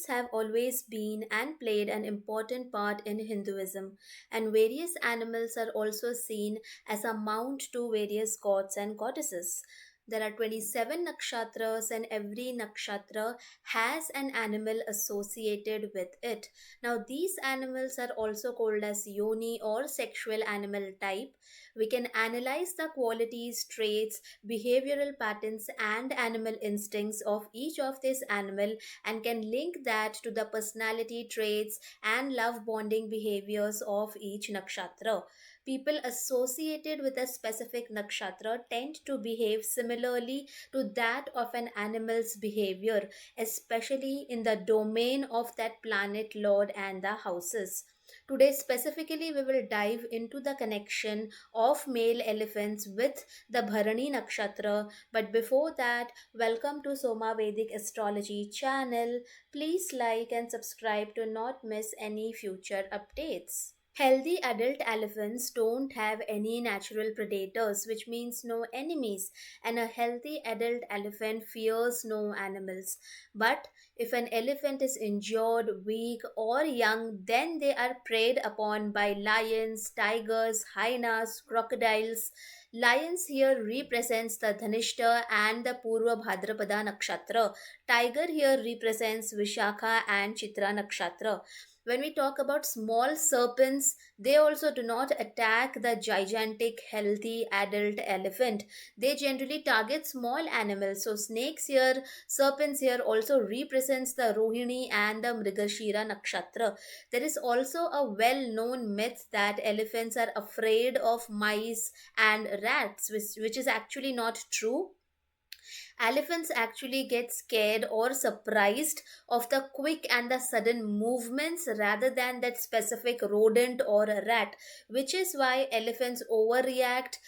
Animals have always been and played an important part in Hinduism, and various animals are also seen as a mount to various gods and goddesses. There are 27 nakshatras, and every nakshatra has an animal associated with it. Now, these animals are also called as yoni or sexual animal type. We can analyze the qualities, traits, behavioral patterns, and animal instincts of each of these animal and can link that to the personality traits and love bonding behaviors of each nakshatra. People associated with a specific nakshatra tend to behave similarly to that of an animal's behavior, especially in the domain of that planet lord and the houses. Today, specifically, we will dive into the connection of male elephants with the Bharani Nakshatra. But before that, welcome to Soma Vedic Astrology channel. Please like and subscribe to not miss any future updates. Healthy adult elephants don't have any natural predators, which means no enemies, and a healthy adult elephant fears no animals. But if an elephant is injured, weak, or young, then they are preyed upon by lions, tigers, hyenas, crocodiles. Lions here represents the Dhanishta and the Purva Bhadrapada Nakshatra. Tiger here represents Vishakha and Chitra Nakshatra. When we talk about small serpents, they also do not attack the gigantic, healthy adult elephant. They generally target small animals. So snakes here, serpents here also represents the Rohini and the Mrigashira Nakshatra. There is also a well-known myth that elephants are afraid of mice and rats, which is actually not true. Elephants actually get scared or surprised of the quick and the sudden movements rather than that specific rodent or a rat, which is why elephants overreact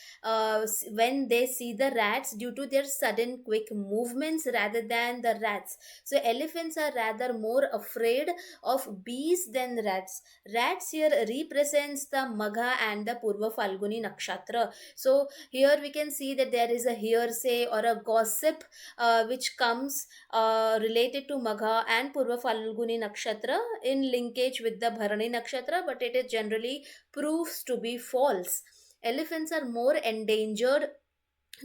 when they see the rats due to their sudden quick movements rather than the rats. So elephants are rather more afraid of bees than rats. Rats here represents the Magha and the Purva Falguni Nakshatra. So here we can see that there is a hearsay or a gossip which comes related to Magha and Purva Falguni Nakshatra in linkage with the Bharani Nakshatra, but it is generally proves to be false. Elephants are more endangered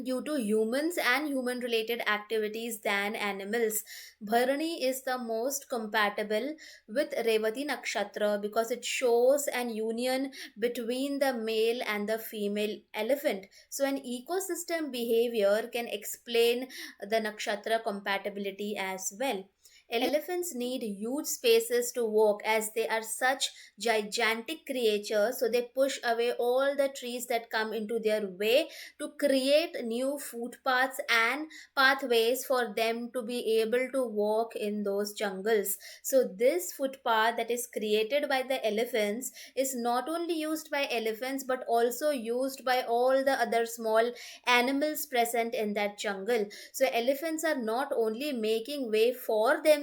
due to humans and human related activities than animals. Bharani is the most compatible with Revati Nakshatra because it shows an union between the male and the female elephant. So, an ecosystem behavior can explain the nakshatra compatibility as well. Elephants need huge spaces to walk as they are such gigantic creatures, so they push away all the trees that come into their way to create new footpaths and pathways for them to be able to walk in those jungles. So, this footpath that is created by the elephants is not only used by elephants but also used by all the other small animals present in that jungle. So, elephants are not only making way for themselves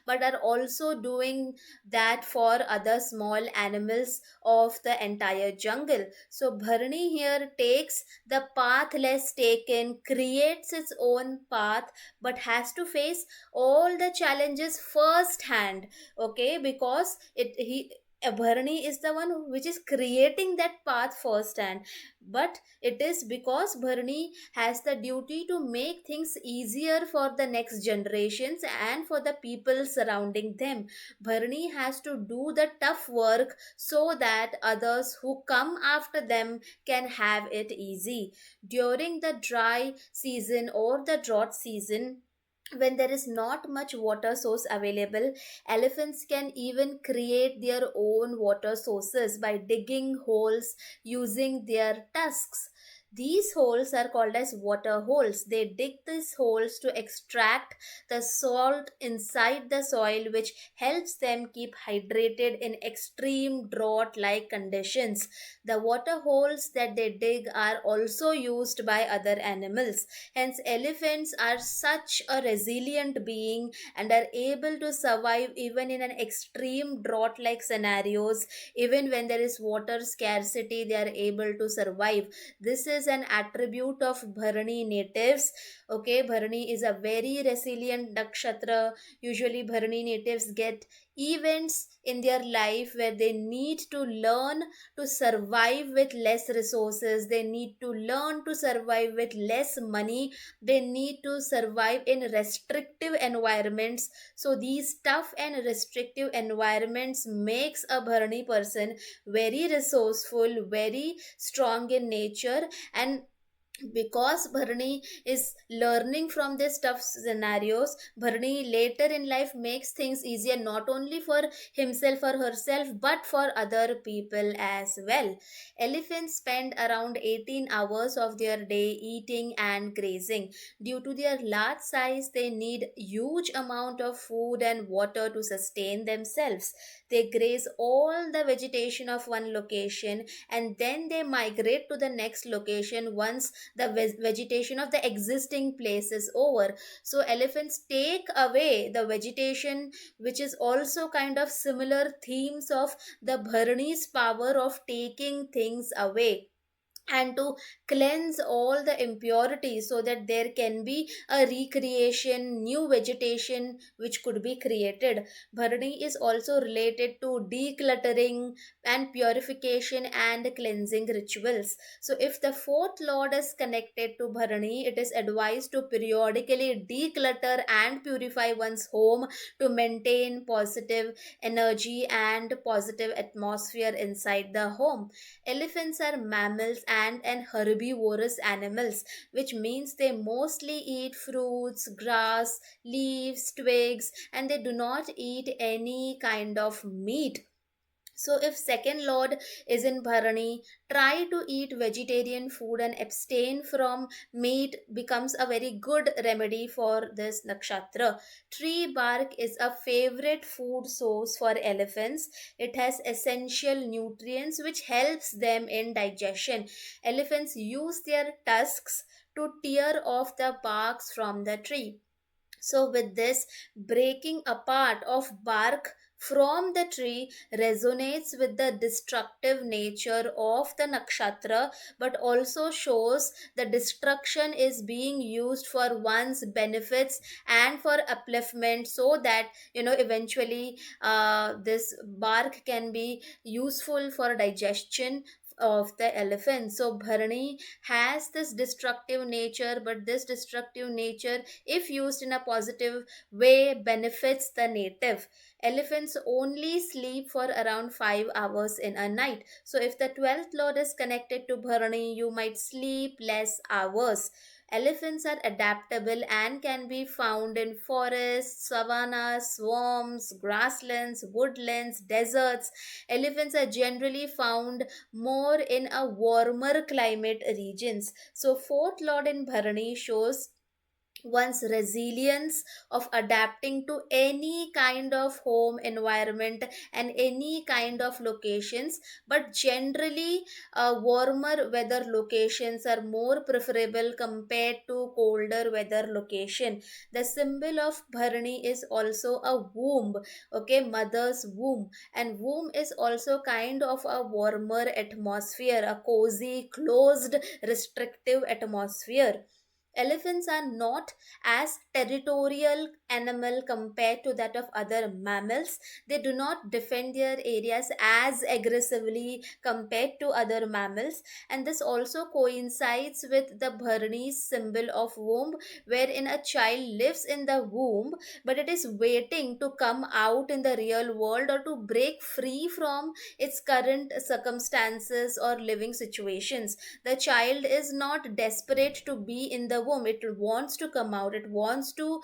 but are also doing that for other small animals of the entire jungle. So, Bharani here takes the path less taken, creates its own path, but has to face all the challenges firsthand. Okay, because Bharani is the one which is creating that path firsthand, but it is because Bharani has the duty to make things easier for the next generations and for the people surrounding them. Bharani has to do the tough work so that others who come after them can have it easy. During the dry season or the drought season, when there is not much water source available, elephants can even create their own water sources by digging holes using their tusks. These holes are called as water holes. They dig these holes to extract the salt inside the soil, which helps them keep hydrated in extreme drought like conditions. The water holes that they dig are also used by other animals. Hence, elephants are such a resilient being and are able to survive even in an extreme drought like scenarios. Even when there is water scarcity, they are able to survive. This is is an attribute of Bharani natives. Okay, Bharani is a very resilient nakshatra. Usually, Bharani natives get events in their life where they need to learn to survive with less resources, they need to learn to survive with less money, they need to survive in restrictive environments. So these tough and restrictive environments makes a Bharani person very resourceful, very strong in nature. And because Bharani is learning from these tough scenarios, Bharani later in life makes things easier not only for himself or herself but for other people as well. Elephants spend around 18 hours of their day eating and grazing. Due to their large size, they need huge amount of food and water to sustain themselves. They graze all the vegetation of one location and then they migrate to the next location once the vegetation of the existing place is over. So elephants take away the vegetation, which is also kind of similar themes of the Bharani's power of taking things away and to cleanse all the impurities so that there can be a recreation, new vegetation which could be created. Bharani is also related to decluttering and purification and cleansing rituals. So if the fourth lord is connected to Bharani, it is advised to periodically declutter and purify one's home to maintain positive energy and positive atmosphere inside the home. Elephants are mammals and an herbivorous animals, which means they mostly eat fruits, grass, leaves, twigs, and they do not eat any kind of meat. So, if second lord is in Bharani, try to eat vegetarian food and abstain from meat becomes a very good remedy for this nakshatra. Tree bark is a favorite food source for elephants. It has essential nutrients which helps them in digestion. Elephants use their tusks to tear off the barks from the tree. So, with this, breaking apart of bark from the tree resonates with the destructive nature of the nakshatra, but also shows the destruction is being used for one's benefits and for upliftment, so that eventually this bark can be useful for digestion of the elephant. So Bharani has this destructive nature, but this destructive nature, if used in a positive way, benefits the native. Elephants only sleep for around 5 hours in a night. So if the 12th lord is connected to Bharani, you might sleep less hours. Elephants are adaptable and can be found in forests, savannas, swamps, grasslands, woodlands, deserts. Elephants are generally found more in a warmer climate regions. So fourth lord in Bharani shows one's resilience of adapting to any kind of home environment and any kind of locations, but generally warmer weather locations are more preferable compared to colder weather location. The symbol of Bharani is also a womb, okay, mother's womb, and womb is also kind of a warmer atmosphere, a cozy closed restrictive atmosphere. Elephants are not as territorial animal compared to that of other mammals. They do not defend their areas as aggressively compared to other mammals, and this also coincides with the Bharani's symbol of womb, wherein a child lives in the womb but it is waiting to come out in the real world or to break free from its current circumstances or living situations. The child is not desperate to be in the womb, it wants to come out, it wants to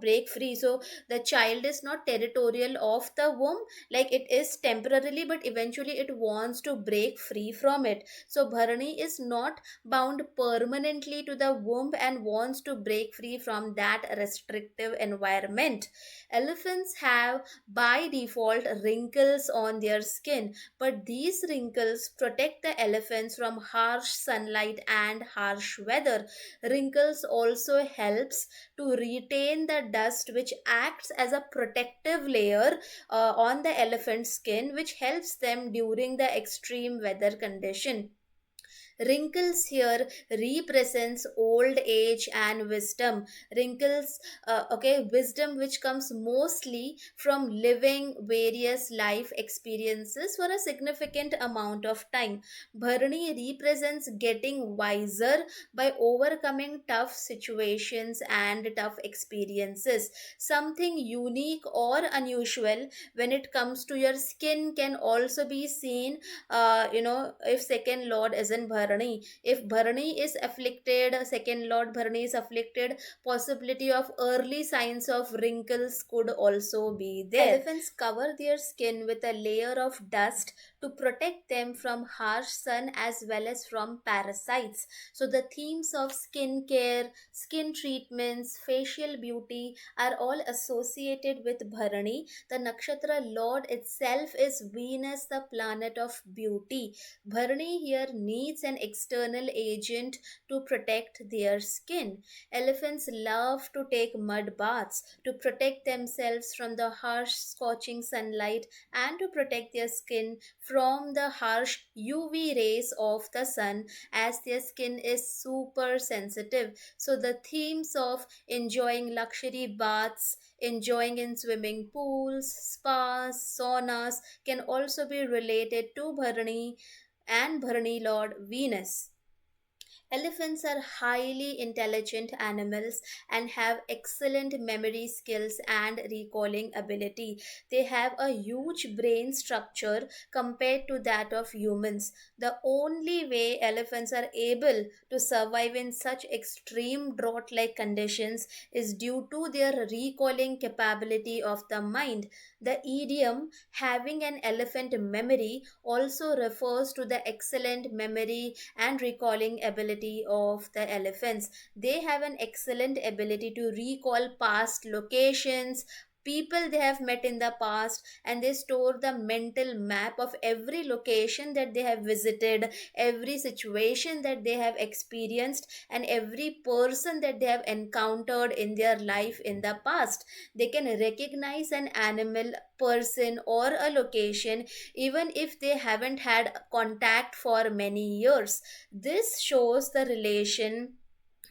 break free. So the child is not territorial of the womb, like it is temporarily, but eventually it wants to break free from it. So Bharani is not bound permanently to the womb and wants to break free from that restrictive environment. Elephants have by default wrinkles on their skin, but these wrinkles protect the elephants from harsh sunlight and harsh weather. Wrinkles also helps to retain the dust, which acts as a protective layer on the elephant skin, which helps them during the extreme weather condition. Wrinkles here represents old age and wisdom. Wrinkles, okay, wisdom which comes mostly from living various life experiences for a significant amount of time. Bharani represents getting wiser by overcoming tough situations and tough experiences. Something unique or unusual when it comes to your skin can also be seen, if second lord is in Bharani. If Bharani is afflicted, second lord Bharani is afflicted, possibility of early signs of wrinkles could also be there. Elephants cover their skin with a layer of dust to protect them from harsh sun as well as from parasites. So the themes of skin care, skin treatments, facial beauty are all associated with Bharani. The nakshatra lord itself is Venus, the planet of beauty. Bharani here needs an external agent to protect their skin. Elephants love to take mud baths to protect themselves from the harsh, scorching sunlight and to protect their skin from the harsh UV rays of the sun, as their skin is super sensitive. So, the themes of enjoying luxury baths, enjoying in swimming pools, spas, saunas can also be related to Bharani and Bharani Lord Venus. Elephants are highly intelligent animals and have excellent memory skills and recalling ability. They have a huge brain structure compared to that of humans. The only way elephants are able to survive in such extreme drought like conditions is due to their recalling capability of the mind. The idiom having an elephant memory also refers to the excellent memory and recalling ability of the elephants. They have an excellent ability to recall past locations, people they have met in the past, and they store the mental map of every location that they have visited, every situation that they have experienced, and every person that they have encountered in their life in the past. They can recognize an animal, person, or a location even if they haven't had contact for many years. This shows the relation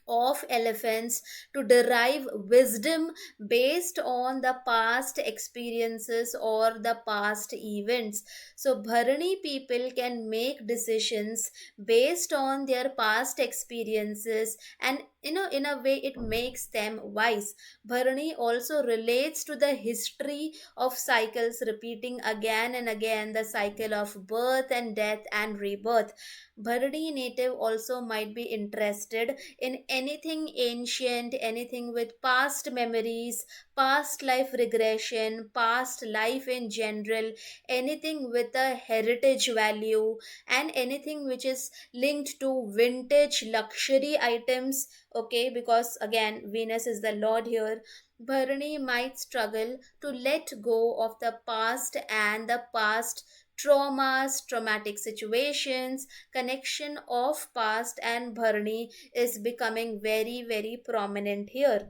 of elephants to derive wisdom based on the past experiences or the past events. So, Bharani people can make decisions based on their past experiences, and in a way it makes them wise. Bharani also relates to the history of cycles repeating again and again, the cycle of birth and death and rebirth. Bharani native also might be interested in anything ancient, anything with past memories, past life regression, past life in general, anything with a heritage value, and anything which is linked to vintage luxury items. Okay, because again, Venus is the Lord here. Bharani might struggle to let go of the past and the past traumas, traumatic situations, connection of past and Bharani is becoming very, very prominent here.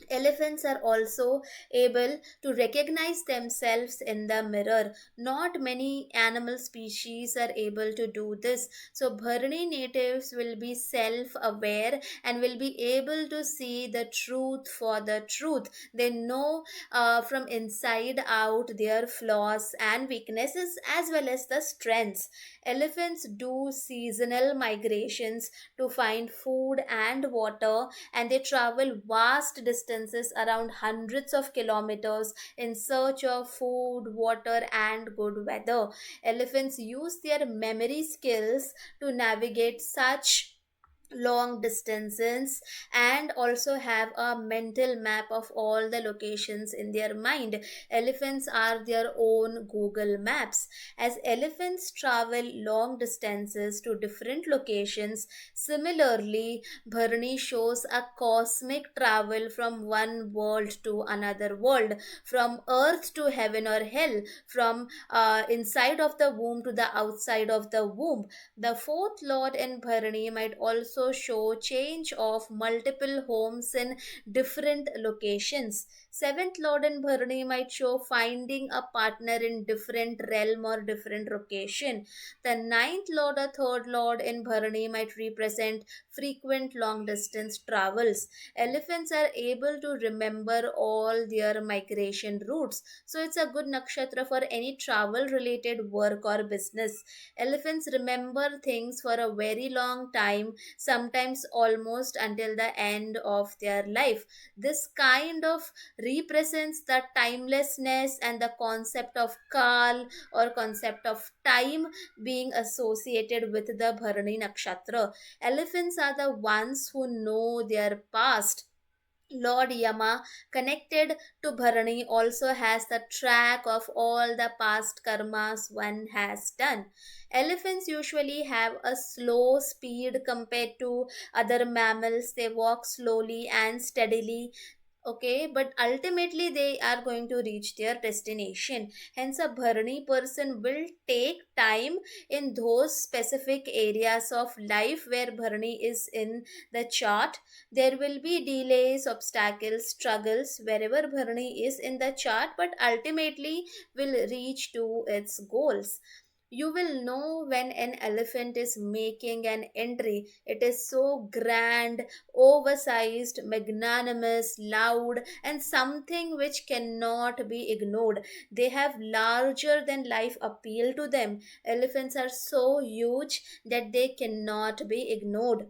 Elephants are also able to recognize themselves in the mirror. Not many animal species are able to do this. So, Bharani natives will be self aware and will be able to see the truth for the truth. They know from inside out their flaws and weaknesses as well as the strengths. Elephants do seasonal migrations to find food and water, and they travel vast distances around hundreds of kilometers in search of food, water, and good weather. Elephants use their memory skills to navigate such long distances and also have a mental map of all the locations in their mind. Elephants are their own Google Maps. As elephants travel long distances to different locations, similarly, Bharani shows a cosmic travel from one world to another world, from earth to heaven or hell, from inside of the womb to the outside of the womb. The fourth lord in Bharani might also also show change of multiple homes in different locations. Seventh Lord in Bharani might show finding a partner in different realm or different location. The ninth Lord or third Lord in Bharani might represent frequent long distance travels. Elephants are able to remember all their migration routes, so it's a good nakshatra for any travel related work or business. Elephants remember things for a very long time, sometimes almost until the end of their life. This kind of represents the timelessness and the concept of kal or concept of time being associated with the Bharani Nakshatra. Elephants are the ones who know their past. Lord Yama, connected to Bharani, also has the track of all the past karmas one has done. Elephants usually have a slow speed compared to other mammals. They walk slowly and steadily, okay, but ultimately they are going to reach their destination. Hence a Bharani person will take time in those specific areas of life where Bharani is in the chart. There will be delays, obstacles, struggles wherever Bharani is in the chart, but ultimately will reach to its goals. You will know when an elephant is making an entry. It is so grand, oversized, magnanimous, loud, and something which cannot be ignored. They have larger than life appeal to them. Elephants are so huge that they cannot be ignored.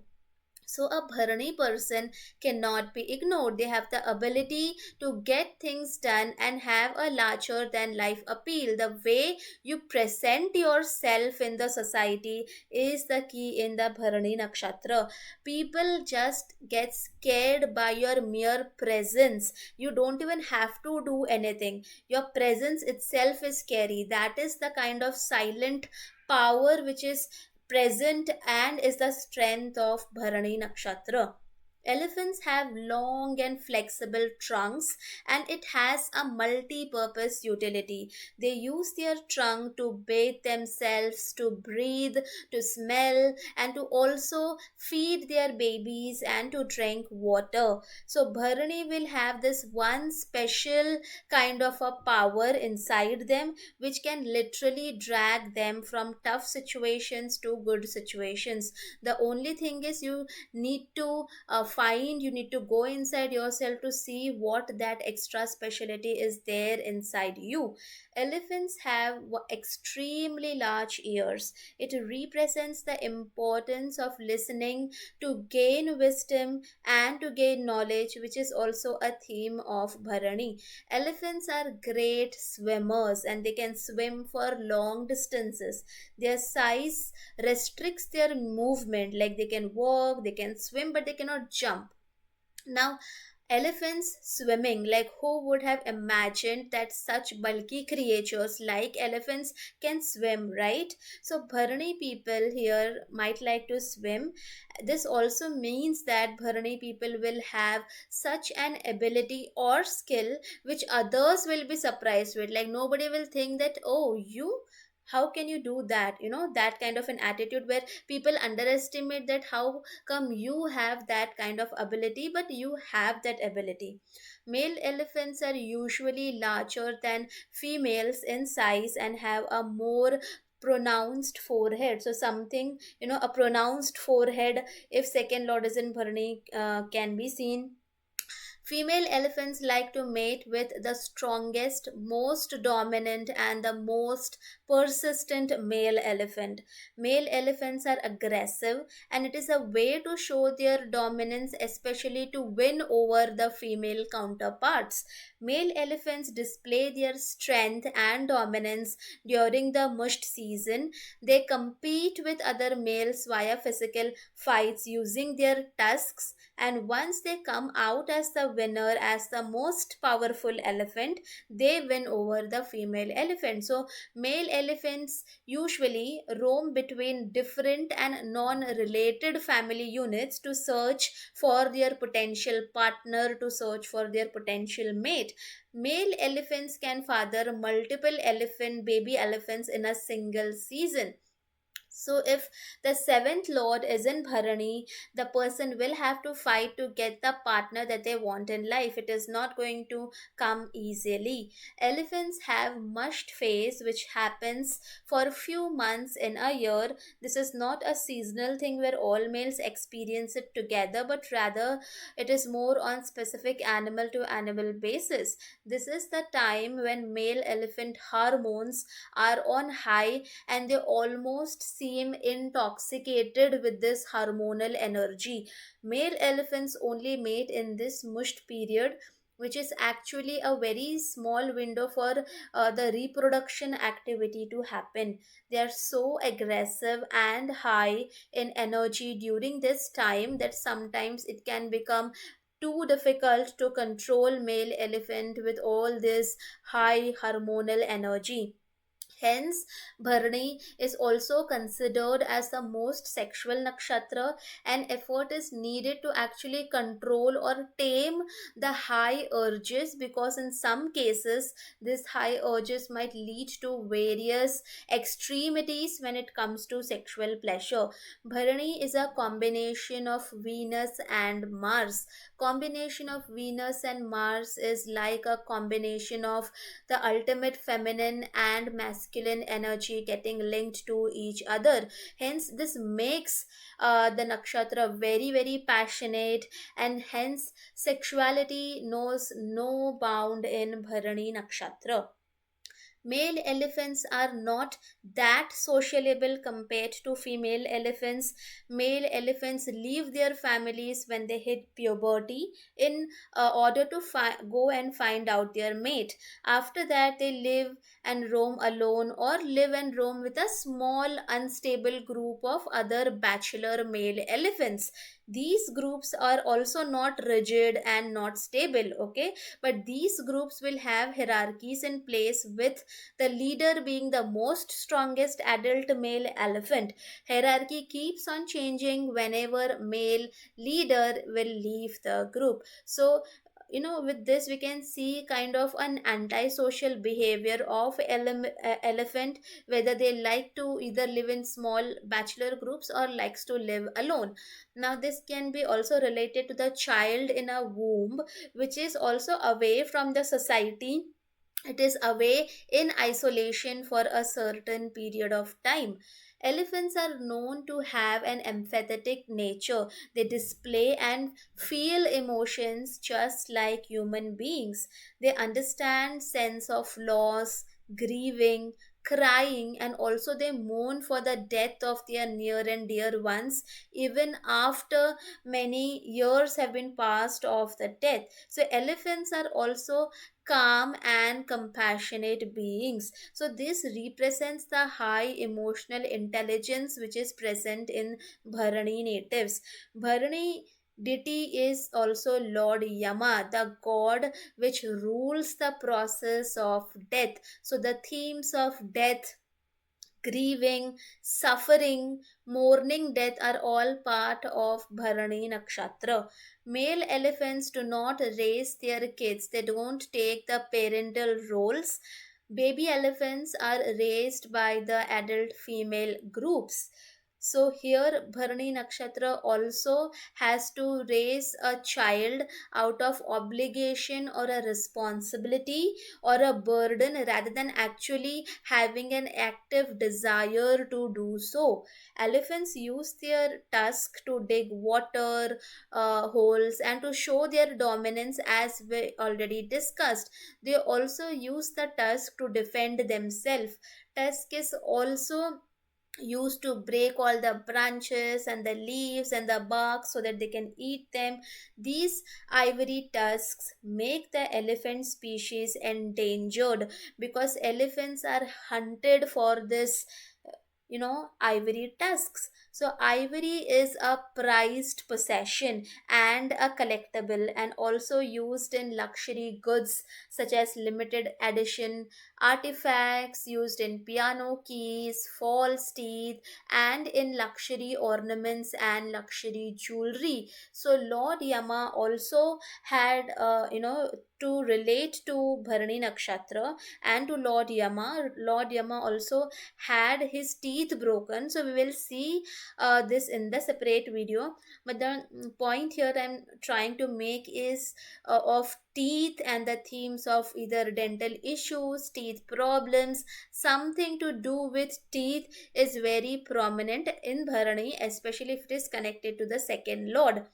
So a Bharani person cannot be ignored. They have the ability to get things done and have a larger than life appeal. The way you present yourself in the society is the key in the Bharani Nakshatra. People just get scared by your mere presence. You don't even have to do anything. Your presence itself is scary. That is the kind of silent power which is present and is the strength of Bharani Nakshatra. Elephants have long and flexible trunks, and it has a multi purpose utility. They use their trunk to bathe themselves, to breathe, to smell, and to also feed their babies and to drink water. So, Bharani will have this one special kind of a power inside them which can literally drag them from tough situations to good situations. The only thing is you need to you need to go inside yourself to see what that extra specialty is there inside you. Elephants have extremely large ears. It represents the importance of listening to gain wisdom and to gain knowledge, which is also a theme of Bharani. Elephants are great swimmers and they can swim for long distances. Their size restricts their movement, like they can walk, they can swim, but they cannot jump. Now, elephants swimming, like who would have imagined that such bulky creatures like elephants can swim, right? So, Bharani people here might like to swim. This also means that Bharani people will have such an ability or skill which others will be surprised with. Like, nobody will think that, oh, you. How can you do that? That kind of an attitude where people underestimate that how come you have that kind of ability, but you have that ability. Male elephants are usually larger than females in size and have a more pronounced forehead. So something, a pronounced forehead, if second lord is in Bharani, can be seen. Female elephants like to mate with the strongest, most dominant, and the most persistent male elephant. Male elephants are aggressive, and it is a way to show their dominance, especially to win over the female counterparts. Male elephants display their strength and dominance during the musht season. They compete with other males via physical fights using their tusks, and once they come out as the winner, as the most powerful elephant, they win over the female elephant. So male elephants usually roam between different and non-related family units to search for their potential partner, to search for their potential mate. Male elephants can father multiple elephant baby elephants in a single season. So, if the seventh lord is in Bharani, the person will have to fight to get the partner that they want in life. It is not going to come easily. Elephants have mushed phase, which happens for a few months in a year. This is not a seasonal thing where all males experience it together, but rather it is more on specific animal to animal basis. This is the time when male elephant hormones are on high and they almost seem intoxicated with this hormonal energy. Male elephants only mate in this mushed period, which is actually a very small window for the reproduction activity to happen. They are so aggressive and high in energy during this time that sometimes it can become too difficult to control male elephant with all this high hormonal energy. Hence, Bharani is also considered as the most sexual nakshatra, and effort is needed to actually control or tame the high urges, because in some cases, these high urges might lead to various extremities when it comes to sexual pleasure. Bharani is a combination of Venus and Mars. Combination of Venus and Mars is like a combination of the ultimate feminine and masculine energy getting linked to each other. Hence, this makes the nakshatra very, very passionate, and hence, sexuality knows no bound in Bharani nakshatra. Male elephants are not that sociable compared to female elephants. Male elephants leave their families when they hit puberty in order to go and find out their mate. After that, they live and roam alone or live and roam with a small, unstable group of other bachelor male elephants. These groups are also not rigid and not stable, okay? But these groups will have hierarchies in place, with the leader being the most strongest adult male elephant. Hierarchy keeps on changing whenever male leader will leave the group. So, with this we can see kind of an antisocial behavior of elephant, whether they like to either live in small bachelor groups or likes to live alone. Now this can be also related to the child in a womb, which is also away from the society. It is away in isolation for a certain period of time. Elephants are known to have an empathetic nature. They display and feel emotions just like human beings. They understand sense of loss, grieving, crying, and also they mourn for the death of their near and dear ones even after many years have been passed of the death. So elephants are also calm and compassionate beings. So, this represents the high emotional intelligence which is present in Bharani natives. Bharani deity is also Lord Yama, the god which rules the process of death. So, the themes of death, grieving, suffering, mourning death are all part of Bharani Nakshatra. Male elephants do not raise their kids, they don't take the parental roles. Baby elephants are raised by the adult female groups. So here Bharani Nakshatra also has to raise a child out of obligation or a responsibility or a burden, rather than actually having an active desire to do so. Elephants use their tusk to dig water holes and to show their dominance, as we already discussed. They also use the tusk to defend themselves. Tusk is also used to break all the branches and the leaves and the bark so that they can eat them. These ivory tusks make the elephant species endangered, because elephants are hunted for this ivory tusks. So ivory is a prized possession and a collectible, and also used in luxury goods such as limited edition artifacts, used in piano keys, false teeth, and in luxury ornaments and luxury jewelry. So Lord Yama also had, to relate to Bharani Nakshatra and to Lord Yama also had his teeth broken. So we will see this in the separate video. But the point here I'm trying to make is of teeth and the themes of either dental issues, teeth problems, something to do with teeth is very prominent in Bharani, especially if it is connected to the second lord.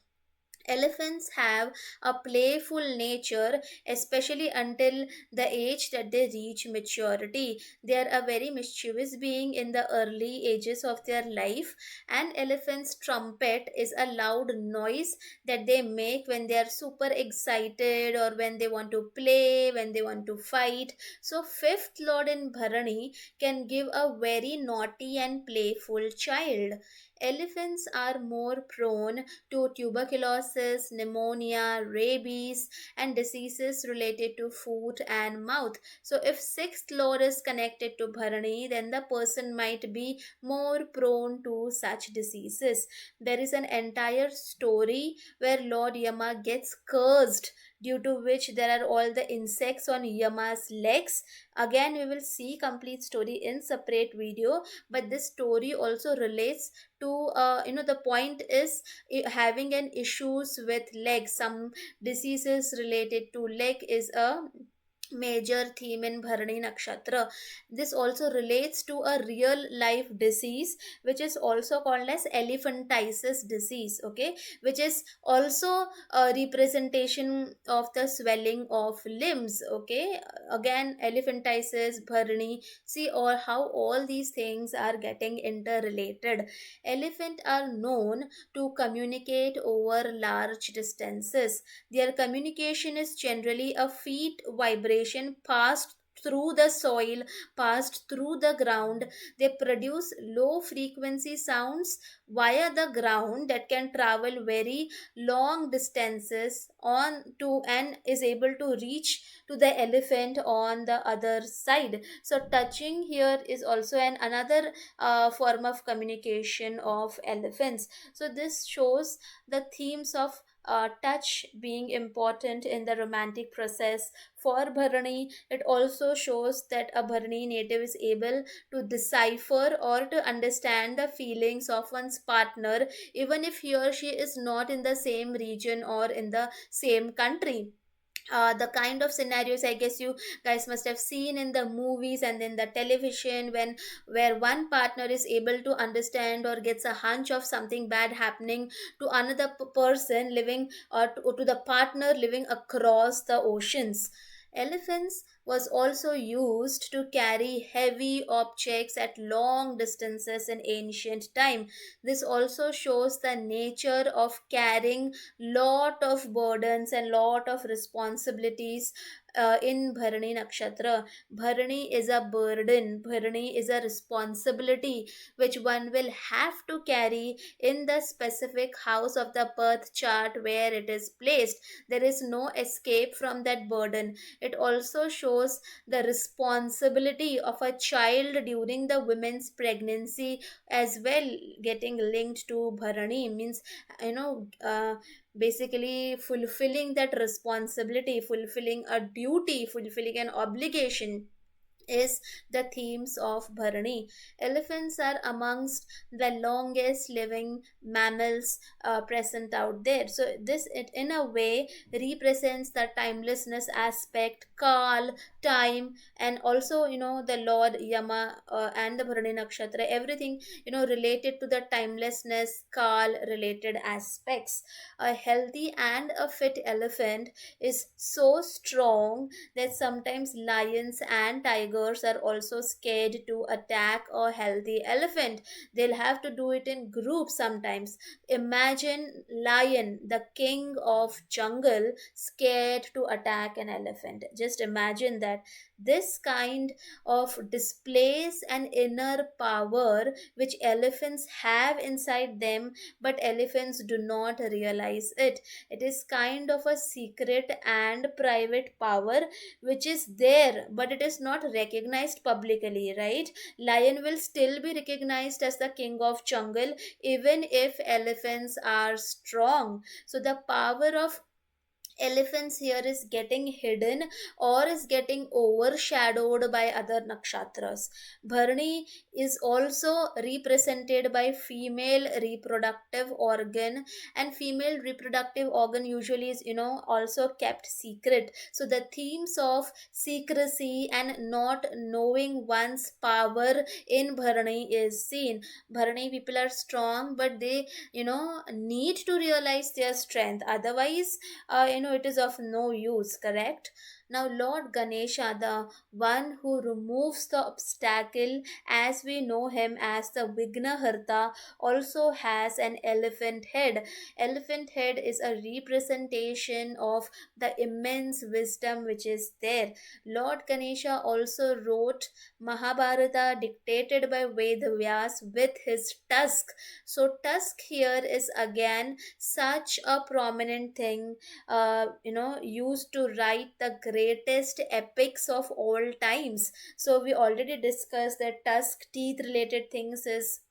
Elephants have a playful nature, especially until the age that they reach maturity. They are a very mischievous being in the early ages of their life. An elephant's trumpet is a loud noise that they make when they are super excited, or when they want to play, when they want to fight. So, fifth lord in Bharani can give a very naughty and playful child. Elephants are more prone to tuberculosis, pneumonia, rabies, and diseases related to foot and mouth. So, if sixth lord is connected to Bharani, then the person might be more prone to such diseases. There is an entire story where Lord Yama gets cursed, due to which there are all the insects on Yama's legs. Again, we will see complete story in separate video, but this story also relates to, the point is, having an issues with leg, some diseases related to leg is a major theme in Bharani Nakshatra. This also relates to a real life disease which is also called as elephantiasis disease, okay, which is also a representation of the swelling of limbs, okay. Again, elephantiasis, Bharani, see all how all these things are getting interrelated. Elephants are known to communicate over large distances. Their communication is generally a feet vibration passed through the soil, passed through the ground. They produce low frequency sounds via the ground that can travel very long distances on to, and is able to reach to the elephant on the other side. So touching here is also an another form of communication of elephants. So this shows the themes of touch being important in the romantic process for Bharani. It also shows that a Bharani native is able to decipher or to understand the feelings of one's partner, even if he or she is not in the same region or in the same country. The kind of scenarios I guess you guys must have seen in the movies and in the television, when where one partner is able to understand or gets a hunch of something bad happening to another person living, or to the partner living across the oceans. Elephants was also used to carry heavy objects at long distances in ancient time. This also shows the nature of carrying lot of burdens and lot of responsibilities in Bharani Nakshatra. Bharani is a burden, Bharani is a responsibility which one will have to carry in the specific house of the birth chart where it is placed. There is no escape from that burden. It also shows the responsibility of a child during the women's pregnancy as well, getting linked to Bharani means, you know, basically fulfilling that responsibility, fulfilling a duty, fulfilling an obligation is the themes of Bharani. Elephants are amongst the longest living mammals present out there. So this, it in a way represents the timelessness aspect, Kal, time, and also, the Lord Yama and the Bharani Nakshatra, everything, related to the timelessness, Kal related aspects. A healthy and a fit elephant is so strong that sometimes lions and tigers tigers are also scared to attack a healthy elephant. They'll have to do it in groups sometimes. Imagine lion, the king of jungle, scared to attack an elephant. Just imagine that. This kind of displays an inner power which elephants have inside them, but elephants do not realize it. It is kind of a secret and private power which is there, but it is not recognized publicly, right? Lion will still be recognized as the king of jungle even if elephants are strong. So the power of elephants here is getting hidden or is getting overshadowed by other nakshatras. Bharani is also represented by female reproductive organ, and female reproductive organ usually is, also kept secret. So the themes of secrecy and not knowing one's power in Bharani is seen. Bharani people are strong, but they, need to realize their strength. Otherwise, it is of no use, correct? Now Lord Ganesha, the one who removes the obstacle, as we know him as the Vignaharta, also has an elephant head. Elephant head is a representation of the immense wisdom which is there. Lord Ganesha also wrote Mahabharata dictated by Vedvyas with his tusk. So tusk here is again such a prominent thing, used to write the greatest epics of all times. So we already discussed that tusk teeth related things is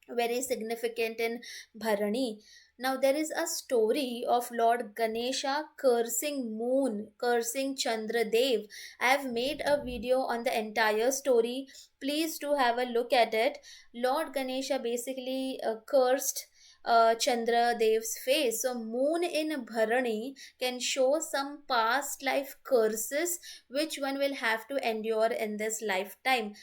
very significant in Bharani. Now there is a story of Lord Ganesha cursing moon, cursing Chandra Dev. I have made a video on the entire story. Please do have a look at it. Lord Ganesha basically cursed Chandra Dev's face. So moon in Bharani can show some past life curses which one will have to endure in this lifetime.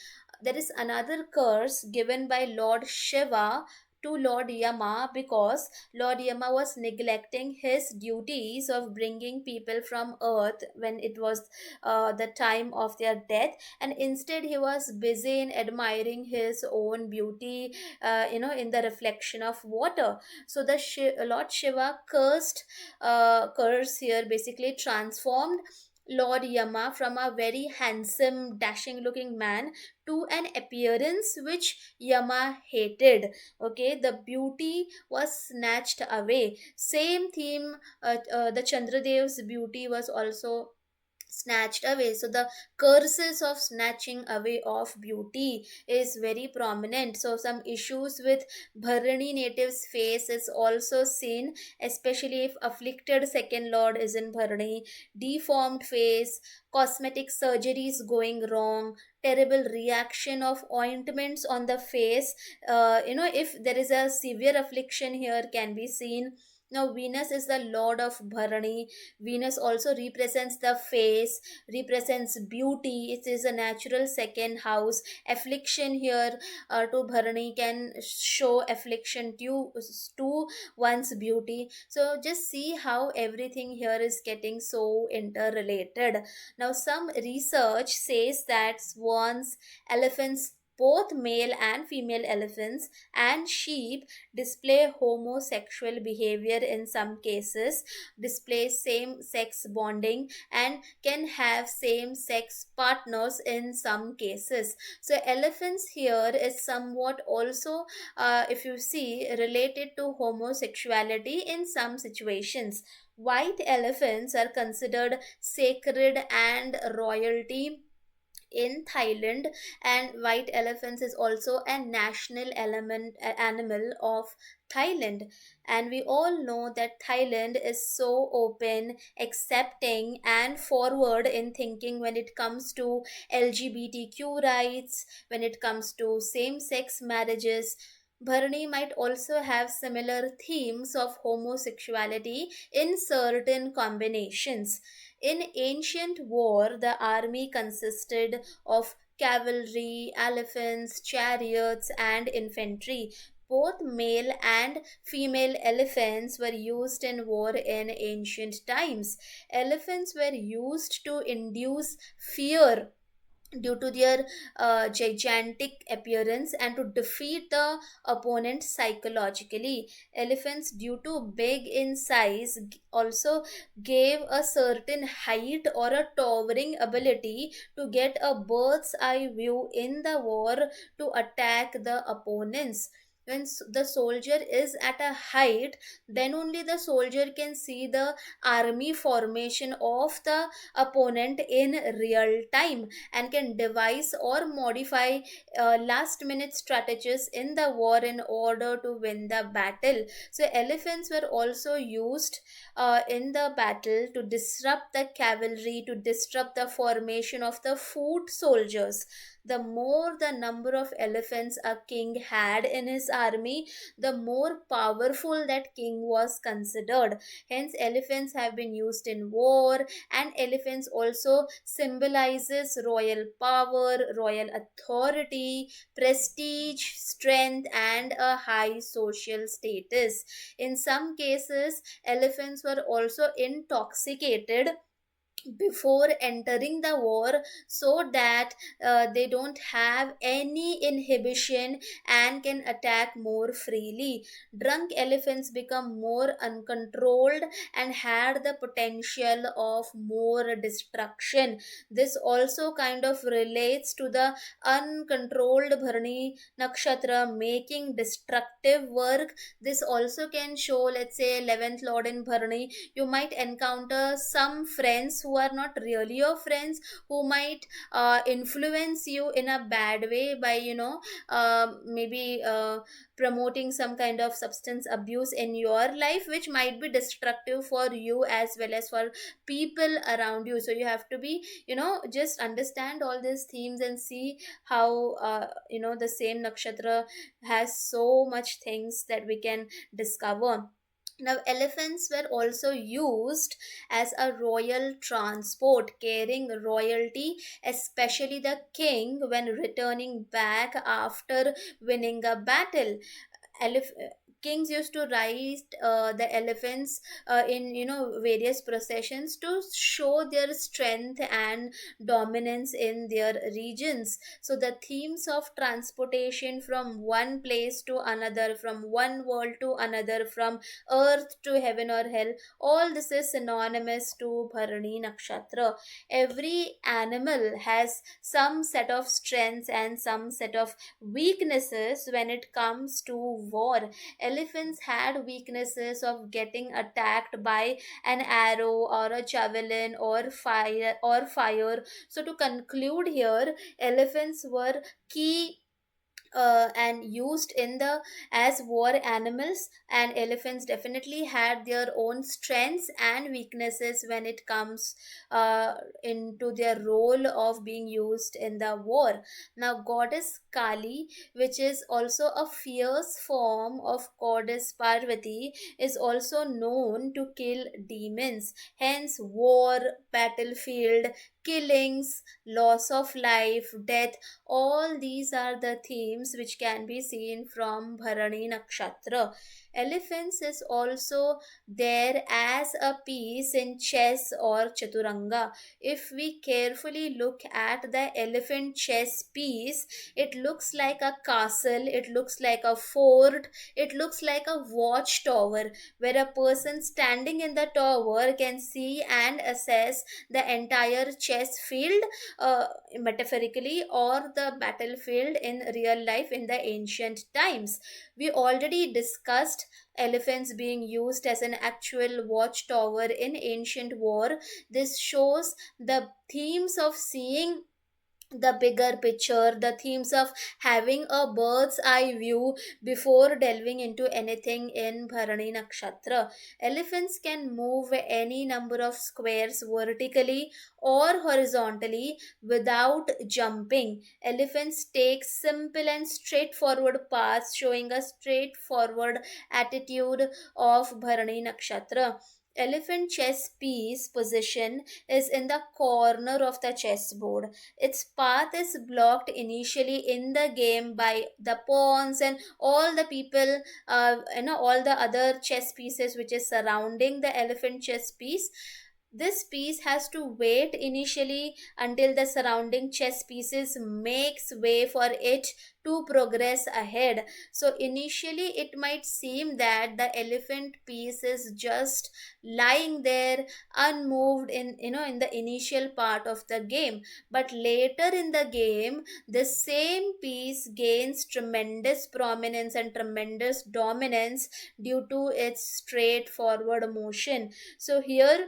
There is another curse given by Lord Shiva to Lord Yama because Lord Yama was neglecting his duties of bringing people from earth when it was the time of their death, and instead he was busy in admiring his own beauty, in the reflection of water. So the Lord Shiva curse here basically transformed Lord Yama from a very handsome, dashing looking man to an appearance which Yama hated. Okay, the beauty was snatched away. Same theme, the Chandradev's beauty was also snatched away. So the curses of snatching away of beauty is very prominent. So some issues with Bharani natives face is also seen, especially if afflicted second lord is in Bharani. Deformed face, cosmetic surgeries going wrong, terrible reaction of ointments on the face, if there is a severe affliction here can be seen. Now Venus is the lord of Bharani. Venus also represents the face, represents beauty. It is a natural second house. Affliction here to Bharani can show affliction to one's beauty. So just see how everything here is getting so interrelated. Now some research says that swans, elephants, both male and female elephants and sheep display homosexual behavior in some cases, display same sex bonding, and can have same sex partners in some cases. So elephants here is somewhat also, if you see, related to homosexuality in some situations. White elephants are considered sacred and royalty in Thailand, and white elephants is also a national animal of Thailand. And we all know that Thailand is so open, accepting, and forward in thinking when it comes to LGBTQ rights, when it comes to same sex marriages. Bharani might also have similar themes of homosexuality in certain combinations. In ancient war, the army consisted of cavalry, elephants, chariots, and infantry. Both male and female elephants were used in war in ancient times. Elephants were used to induce fear due to their gigantic appearance and to defeat the opponent psychologically. Elephants, due to big in size, also gave a certain height or a towering ability to get a bird's eye view in the war to attack the opponents. When the soldier is at a height, then only the soldier can see the army formation of the opponent in real time and can devise or modify last minute strategies in the war in order to win the battle. So elephants were also used in the battle to disrupt the cavalry, to disrupt the formation of the foot soldiers. The more the number of elephants a king had in his army, the more powerful that king was considered. Hence elephants have been used in war, and elephants also symbolizes royal power, royal authority, prestige, strength, and a high social status. In some cases, elephants were also intoxicated before entering the war, so that they don't have any inhibition and can attack more freely. Drunk elephants become more uncontrolled and had the potential of more destruction. This also kind of relates to the uncontrolled Bharani Nakshatra making destructive work. This also can show, let's say, 11th lord in Bharani, you might encounter some friends who are not really your friends, who might influence you in a bad way by, maybe promoting some kind of substance abuse in your life, which might be destructive for you as well as for people around you. So you have to be, just understand all these themes and see how, the same nakshatra has so much things that we can discover. Now, elephants were also used as a royal transport, carrying royalty, especially the king, when returning back after winning a battle. Elef- Kings used to ride the elephants in, various processions to show their strength and dominance in their regions. So the themes of transportation from one place to another, from one world to another, from earth to heaven or hell, all this is synonymous to Bharani Nakshatra. Every animal has some set of strengths and some set of weaknesses when it comes to war. Elephants had weaknesses of getting attacked by an arrow or a javelin or fire. So to conclude here, elephants were key and used in the as war animals, and elephants definitely had their own strengths and weaknesses when it comes into their role of being used in the war. Now, goddess Kali, which is also a fierce form of goddess Parvati, is also known to kill demons. Hence war, battlefield, killings, loss of life, death, all these are the themes which can be seen from Bharani Nakshatra. Elephants is also there as a piece in chess or chaturanga. If we carefully look at the elephant chess piece, it looks like a castle, it looks like a fort, it looks like a watchtower, where a person standing in the tower can see and assess the entire chess field, metaphorically, or the battlefield in real life in the ancient times. We already discussed elephants being used as an actual watchtower in ancient war. This shows the themes of seeing the bigger picture, the themes of having a bird's eye view before delving into anything in Bharani Nakshatra. Elephants can move any number of squares vertically or horizontally without jumping. Elephants take simple and straightforward paths, showing a straightforward attitude of Bharani Nakshatra. Elephant chess piece position is in the corner of the chessboard. Its path is blocked initially in the game by the pawns and all the people, all the other chess pieces which is surrounding the elephant chess piece. This piece has to wait initially until the surrounding chess pieces makes way for it to progress ahead. So initially it might seem that the elephant piece is just lying there unmoved in, in the initial part of the game, but later in the game the same piece gains tremendous prominence and tremendous dominance due to its straightforward motion. So here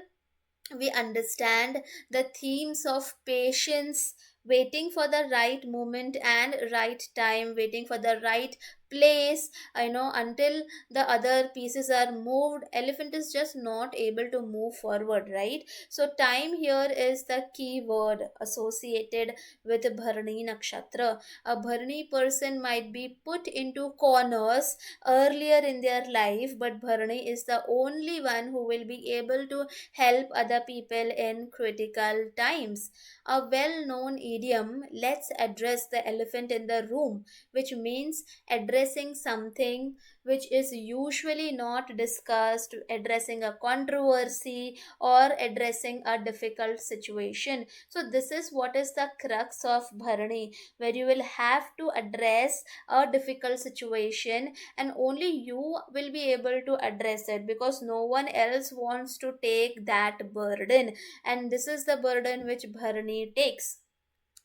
we understand the themes of patience, waiting for the right moment and right time, waiting for the right place, until the other pieces are moved. Elephant is just not able to move forward, right? So time here is the key word associated with Bharani Nakshatra. A Bharani person might be put into corners earlier in their life, but Bharani is the only one who will be able to help other people in critical times. A well known idiom, let's address the elephant in the room, which means addressing something which is usually not discussed, addressing a controversy, or addressing a difficult situation. So, this is what is the crux of Bharani, where you will have to address a difficult situation and only you will be able to address it, because no one else wants to take that burden, and this is the burden which Bharani takes.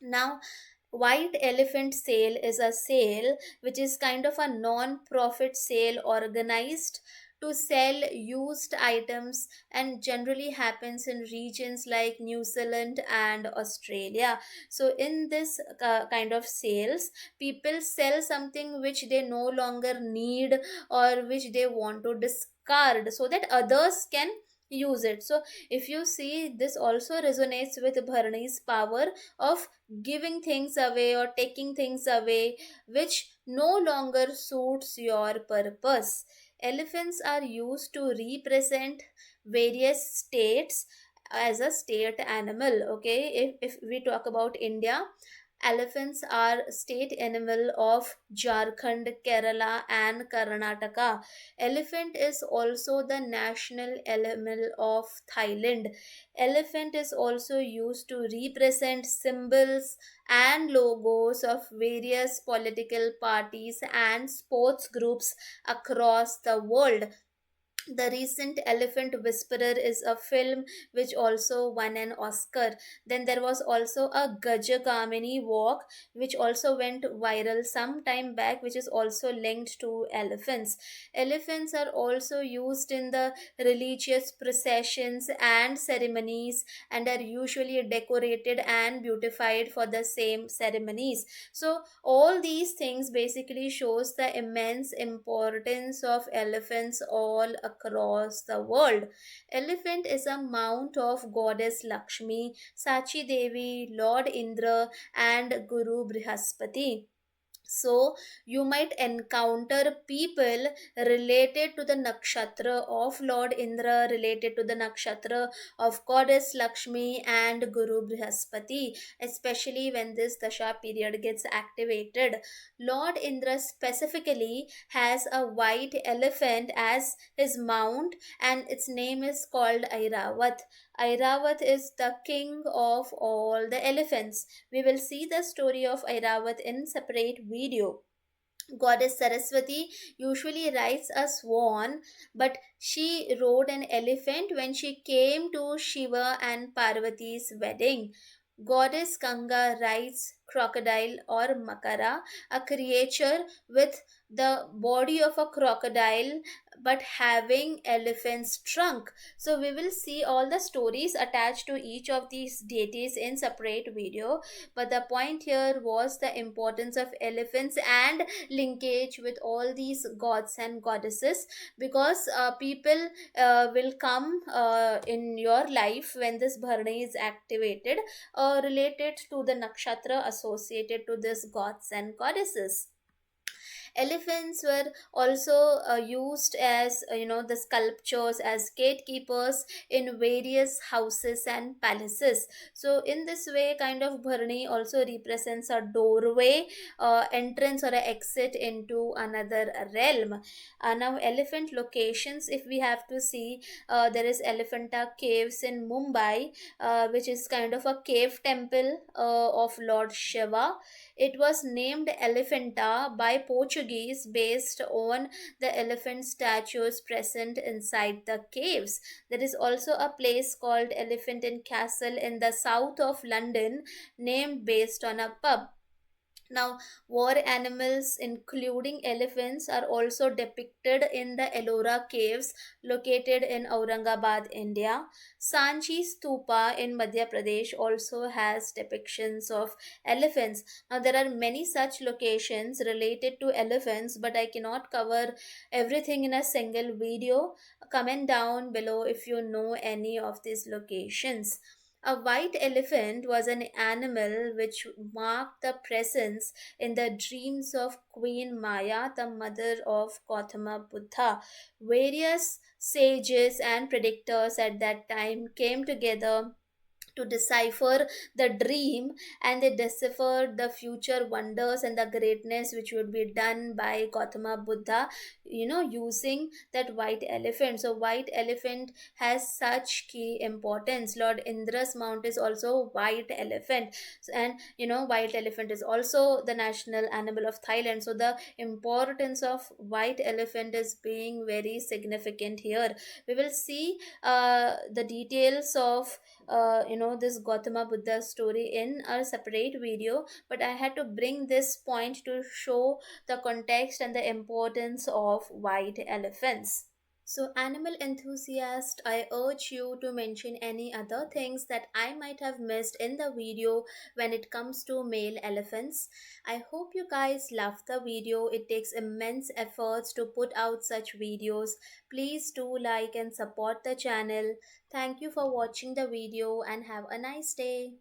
Now, white elephant sale is a sale which is kind of a non-profit sale organized to sell used items, and generally happens in regions like New Zealand and Australia. So in this kind of sales, people sell something which they no longer need or which they want to discard so that others can use it. So if you see, this also resonates with Bharani's power of giving things away or taking things away which no longer suits your purpose. Elephants are used to represent various states as a state animal. Okay, if we talk about India, elephants are state animal of Jharkhand, Kerala, and Karnataka. Elephant is also the national animal of Thailand. Elephant is also used to represent symbols and logos of various political parties and sports groups across the world. The recent Elephant Whisperer is a film which also won an Oscar. Then there was also a Gajakamini walk which also went viral some time back, which is also linked to elephants. Elephants are also used in the religious processions and ceremonies and are usually decorated and beautified for the same ceremonies. So all these things basically shows the immense importance of elephants all across the world. Elephant is a mount of goddess Lakshmi, Sachi Devi, Lord Indra, and Guru Brihaspati. So you might encounter people related to the nakshatra of Lord Indra, related to the nakshatra of goddess Lakshmi and Guru Brihaspati, especially when this Dasha period gets activated. Lord Indra specifically has a white elephant as his mount, and its name is called Airavat. Airavat is the king of all the elephants. We will see the story of Airavat in separate video. Goddess Saraswati usually rides a swan, but she rode an elephant when she came to Shiva and Parvati's wedding. Goddess Ganga rides crocodile or makara, a creature with the body of a crocodile but having elephant's trunk. So we will see all the stories attached to each of these deities in separate video, but the point here was the importance of elephants and linkage with all these gods and goddesses, because people will come in your life when this Bharani is activated, related to the nakshatra associated to this gods and goddesses. Elephants were also used as the sculptures as gatekeepers in various houses and palaces. So in this way, kind of Bharani also represents a doorway, entrance or an exit into another realm. Now elephant locations, if we have to see, there is Elephanta caves in Mumbai, which is kind of a cave temple of Lord Shiva. It was named Elephanta by Portuguese based on the elephant statues present inside the caves. There is also a place called Elephant and Castle in the south of London, named based on a pub. Now, war animals, including elephants, are also depicted in the Ellora caves located in Aurangabad, India. Sanchi Stupa in Madhya Pradesh also has depictions of elephants. Now, there are many such locations related to elephants, but I cannot cover everything in a single video. Comment down below if you know any of these locations. A white elephant was an animal which marked the presence in the dreams of Queen Maya, the mother of Gautama Buddha. Various sages and predictors at that time came together to decipher the dream, and they deciphered the future wonders and the greatness which would be done by Gautama Buddha, using that white elephant. So white elephant has such key importance. Lord Indra's mount is also white elephant. And white elephant is also the national animal of Thailand, so the importance of white elephant is being very significant here. We will see the details of this Gautama Buddha story in a separate video, but I had to bring this point to show the context and the importance of white elephants. So, animal enthusiast, I urge you to mention any other things that I might have missed in the video when it comes to male elephants. I hope you guys loved the video. It takes immense efforts to put out such videos. Please do like and support the channel. Thank you for watching the video and have a nice day.